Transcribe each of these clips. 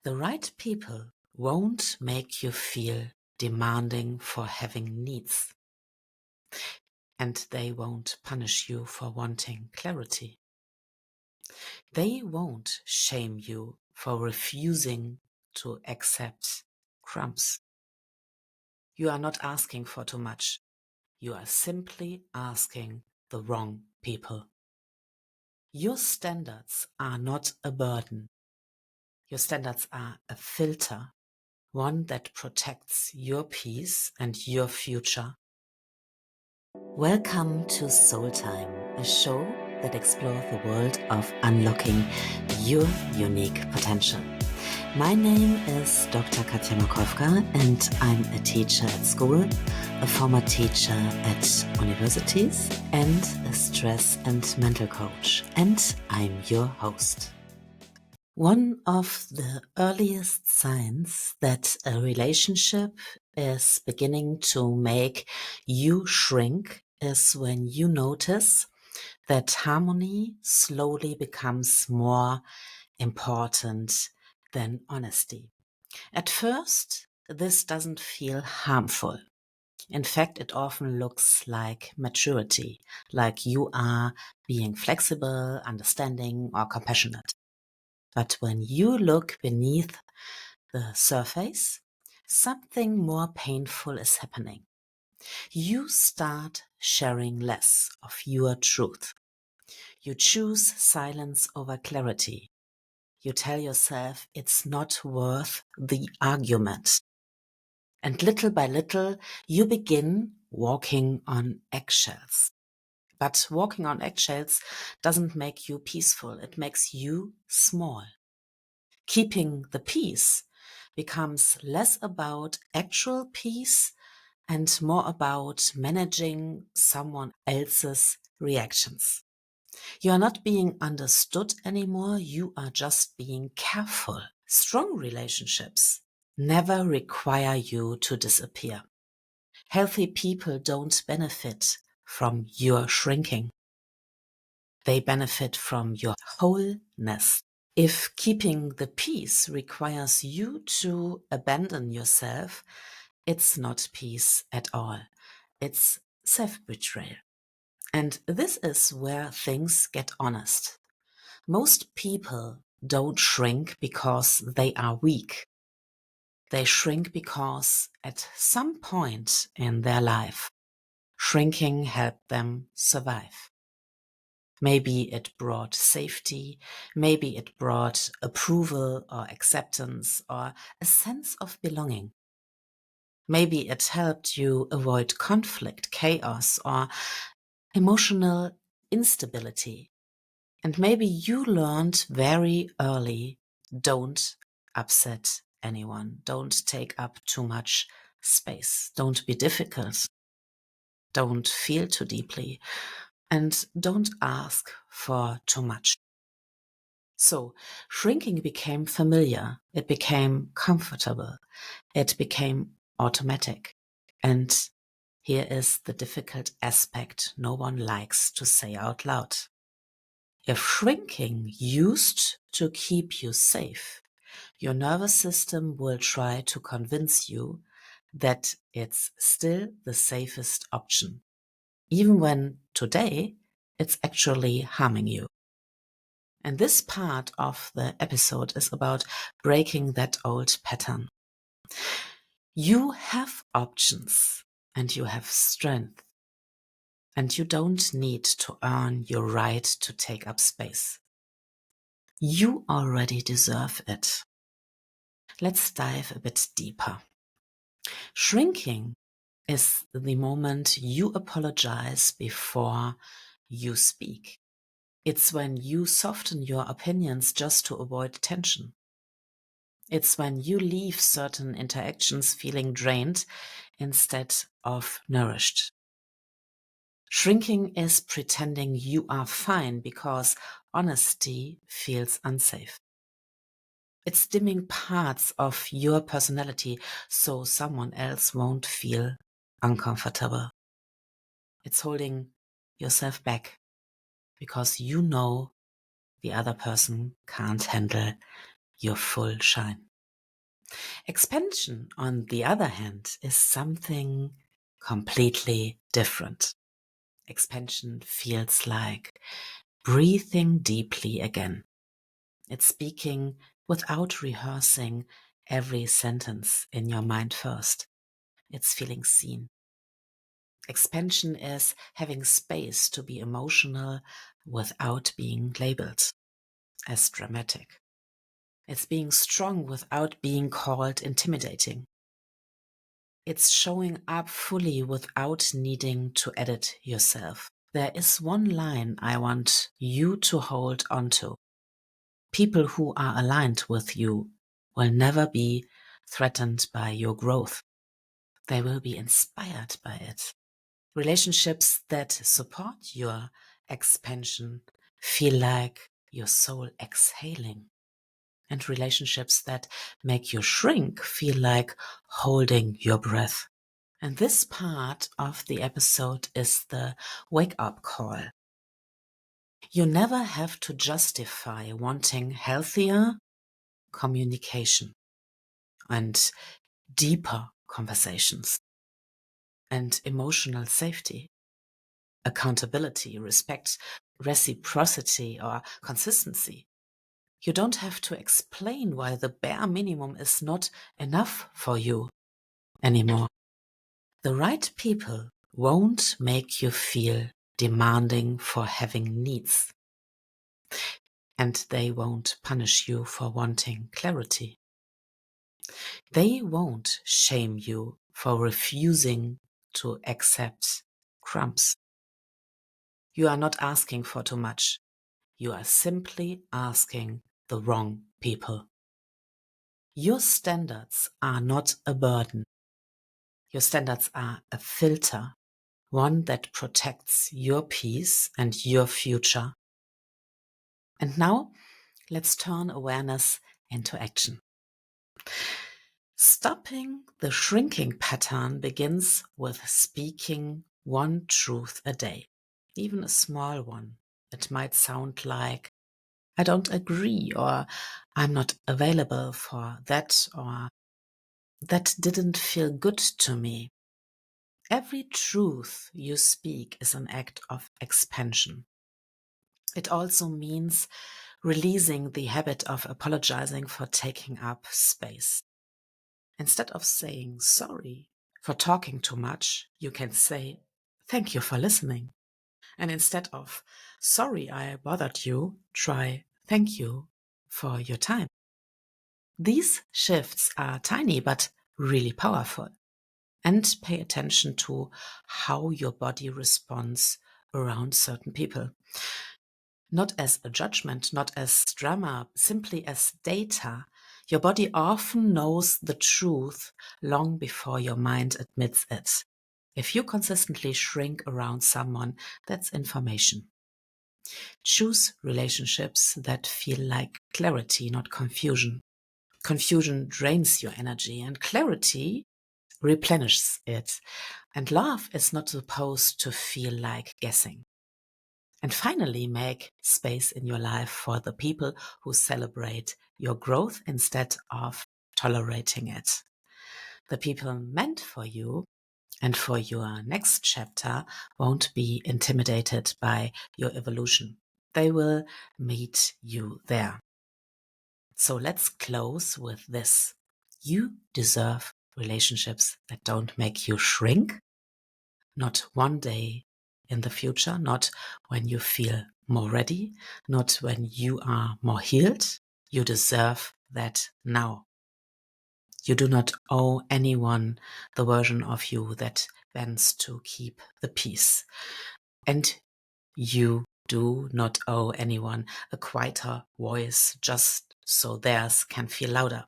The right people won't make you feel demanding for having needs, and they won't punish you for wanting clarity. They won't shame you for refusing to accept crumbs. You are not asking for too much. You are simply asking the wrong people. Your standards are not a burden. Your standards are a filter, one that protects your peace and your future. Welcome to Soul Time, a show that explores the world of unlocking your unique potential. My name is Dr. Katja Makowka, and I'm a teacher at school, a former teacher at universities, and a stress and mental coach. And I'm your host. One of the earliest signs that a relationship is beginning to make you shrink is when you notice that harmony slowly becomes more important than honesty. At first, this doesn't feel harmful. In fact, it often looks like maturity, like you are being flexible, understanding, or compassionate. But when you look beneath the surface, something more painful is happening. You start sharing less of your truth. You choose silence over clarity. You tell yourself it's not worth the argument. And little by little, you begin walking on eggshells. But walking on eggshells doesn't make you peaceful. It makes you small. Keeping the peace becomes less about actual peace and more about managing someone else's reactions. You are not being understood anymore, you are just being careful. Strong relationships never require you to disappear. Healthy people don't benefit from your shrinking. They benefit from your wholeness. If keeping the peace requires you to abandon yourself, it's not peace at all. It's self-betrayal. And this is where things get honest. Most people don't shrink because they are weak. They shrink because at some point in their life, shrinking helped them survive. Maybe it brought safety, maybe it brought approval or acceptance or a sense of belonging. Maybe it helped you avoid conflict, chaos, or emotional instability. And maybe you learned very early, don't upset anyone, don't take up too much space, don't be difficult, don't feel too deeply, and don't ask for too much. So shrinking became familiar, it became comfortable, it became automatic. And here is the difficult aspect no one likes to say out loud. If shrinking used to keep you safe, your nervous system will try to convince you that it's still the safest option, even when today it's actually harming you. And this part of the episode is about breaking that old pattern. You have options and you have strength, and you don't need to earn your right to take up space. You already deserve it. Let's dive a bit deeper. Shrinking is the moment you apologize before you speak. It's when you soften your opinions just to avoid tension. It's when you leave certain interactions feeling drained instead of nourished. Shrinking is pretending you are fine because honesty feels unsafe. It's dimming parts of your personality so someone else won't feel uncomfortable. It's holding yourself back because you know the other person can't handle your full shine. Expansion, on the other hand, is something completely different. Expansion feels like breathing deeply again. It's speaking without rehearsing every sentence in your mind first. It's feeling seen. Expansion is having space to be emotional without being labeled as dramatic. It's being strong without being called intimidating. It's showing up fully without needing to edit yourself. There is one line I want you to hold onto. People who are aligned with you will never be threatened by your growth. They will be inspired by it. Relationships that support your expansion feel like your soul exhaling. And relationships that make you shrink feel like holding your breath. And this part of the episode is the wake-up call. You never have to justify wanting healthier communication and deeper conversations and emotional safety, accountability, respect, reciprocity, or consistency. You don't have to explain why the bare minimum is not enough for you anymore. The right people won't make you feel demanding for having needs, and they won't punish you for wanting clarity. They won't shame you for refusing to accept crumbs. You are not asking for too much. You are simply asking the wrong people. Your standards are not a burden. Your standards are a filter, one that protects your peace and your future. And now, let's turn awareness into action. Stopping the shrinking pattern begins with speaking one truth a day, even a small one. It might sound like, I don't agree, or I'm not available for that, or that didn't feel good to me. Every truth you speak is an act of expansion. It also means releasing the habit of apologizing for taking up space. Instead of saying sorry for talking too much, you can say thank you for listening. And instead of sorry I bothered you, try thank you for your time. These shifts are tiny but really powerful. And pay attention to how your body responds around certain people. Not as a judgment, not as drama, simply as data. Your body often knows the truth long before your mind admits it. If you consistently shrink around someone, that's information. Choose relationships that feel like clarity, not confusion. Confusion drains your energy, and clarity replenishes it. And love is not supposed to feel like guessing. And finally, make space in your life for the people who celebrate your growth instead of tolerating it. The people meant for you and for your next chapter won't be intimidated by your evolution. They will meet you there. So let's close with this. You deserve relationships that don't make you shrink. Not one day in the future, not when you feel more ready, not when you are more healed. You deserve that now. You do not owe anyone the version of you that bends to keep the peace. And you do not owe anyone a quieter voice just so theirs can feel louder.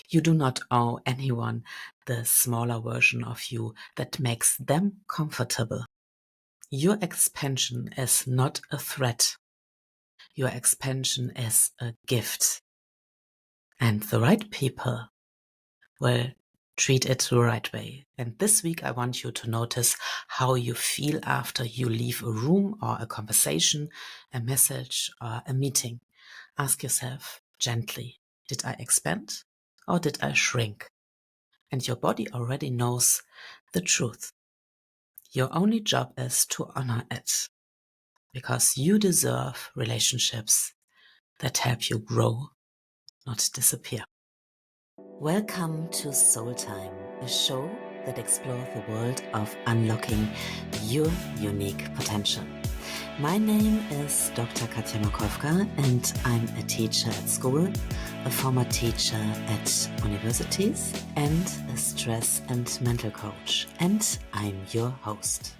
You do not owe anyone the smaller version of you that makes them comfortable. Your expansion is not a threat. Your expansion is a gift. And the right people will treat it the right way. And this week, I want you to notice how you feel after you leave a room or a conversation, a message or a meeting. Ask yourself gently, did I expand or did I shrink? And your body already knows the truth. Your only job is to honor it, because you deserve relationships that help you grow, not disappear. Welcome to Soul Time, a show that explores the world of unlocking your unique potential. My name is Dr. Katja Markowka, and I'm a teacher at school, a former teacher at universities, and a stress and mental coach. And I'm your host.